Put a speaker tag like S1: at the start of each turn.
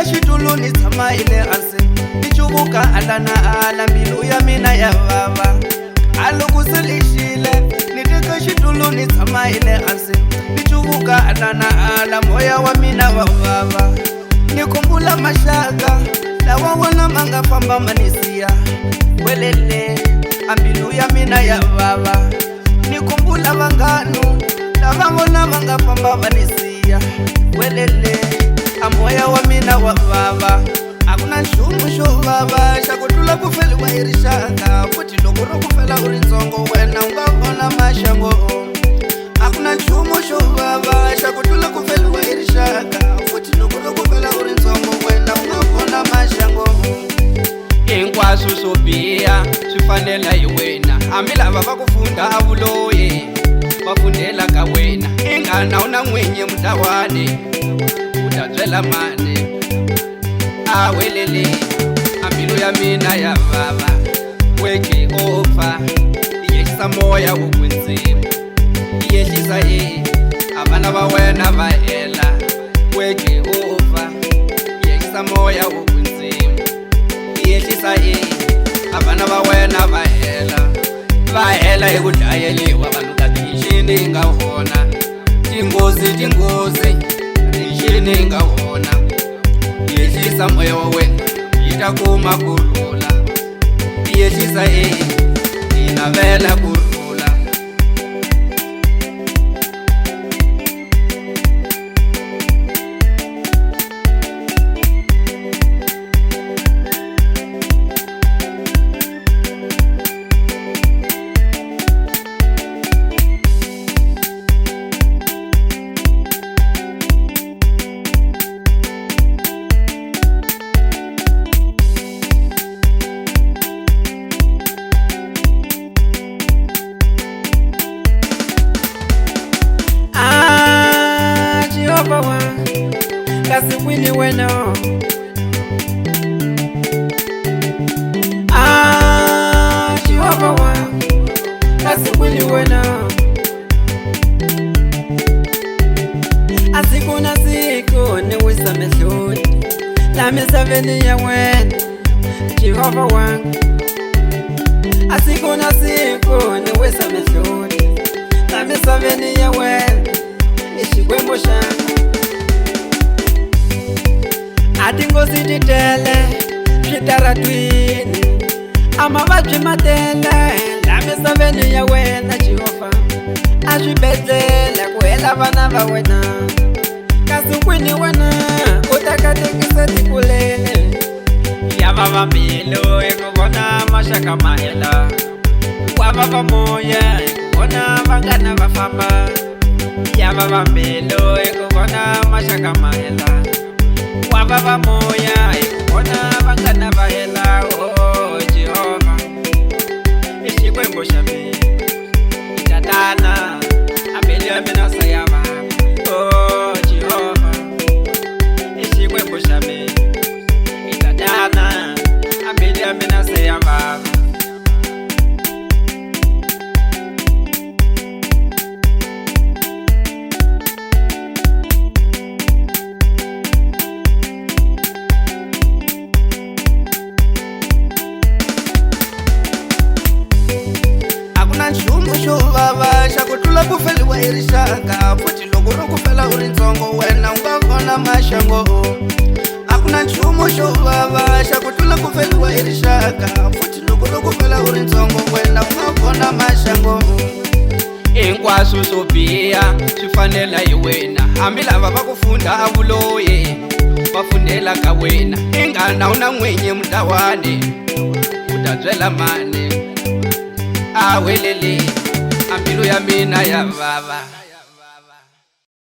S1: xitulu ni tshama ile hansi ni cuvuka ala mbilu ya mina ya vava. A loko se lexile ni teka xitulu ni tshama ile hansi ni cuvuka ala moya wa mina wa vava. Ni kumbula maxaka lawa wona ma nga famba ma ni siya welele a mbilu ya mina ya vava. Ni kumbula vanghanu lava vona va nga famba va ni siya welele a moya wa mina wa vava. A ku na nchumu xo vava xa ku tlula ku feliwa hi rixaka, futhi loko ro ku fela u ri ntsongo wena u nga vona maxango. A ku na nchumu xo vava xa ku tlula ku feliwa hi rixaka, futhi loko ro ku fela u ri ntsongo wena u nga vona maxango. Hinkwaswo swo biha swi fanela hi wena, hambi lava va ku funda a vuloyi va fundela ka wena. I nghana u na n'winyi mutawane u ta byela mani a welele a mbilu ya mina ya vava. We Jehova yehlisa moya wo kwindzima, yehlisa a vana va wena va hela. We Jehova yehlisa moya wo kwindzima, yehlisa a vana va wena va hela hi ku dlayeliwa vanhu ka tinxini hi nga hona. Tinghozi tinxini hi nga hona. Yehlisa moya wa wena yi ta kuma kurhula, yehlisa hi navela kurhula. Kasi wini wena Jehova wa kasi wini wena. Asiku na siku ni wisa mehloni la misaveni ya wena Jehova wangu. Asiku na siku ni wisa mehloni la misaveni ya wena ixikwembo xanga. A tinghozi ti tele switaratwini, a mavabyi ma tele la misaveni ya wena Jehova. A swibedhlele ku hela vana va wena, kasi kwini wena u ta katekisa tiko leri. Ya vava mbilu hi ku vona maxaka ma hela, wa vava moya hi ku vona vanghana va famba. Ya vava mbilu hi ku vona maxaka ma hela, wa vava moya hi ku vona vanghana va hela. Oh Jehova i xikwembu xa mina, i tatana a mbilu ya mina se ya vava. Oh Jehova i xikwembu xa mina, i tatana a mbilu ya mina se ya vava. Nchumu xo vava xa ku tlula ku feliwa hi rixaka, futhi loko ro ku fela u ri ntsongo wena u nga vona maxango. A ku na nchumu xo vava xa ku tlula ku feliwa hi rixaka, futhi loko ro ku fela u ri ntsongo wena u nga vona maxango. Hinkwaswo swo biha swi fanela hi wena, hambi lava va ku funda a vuloyi va fundela ka wena. I nghana u na n'winyi mutawane u ta byela mani a welele a mbilu ya mina ya vava.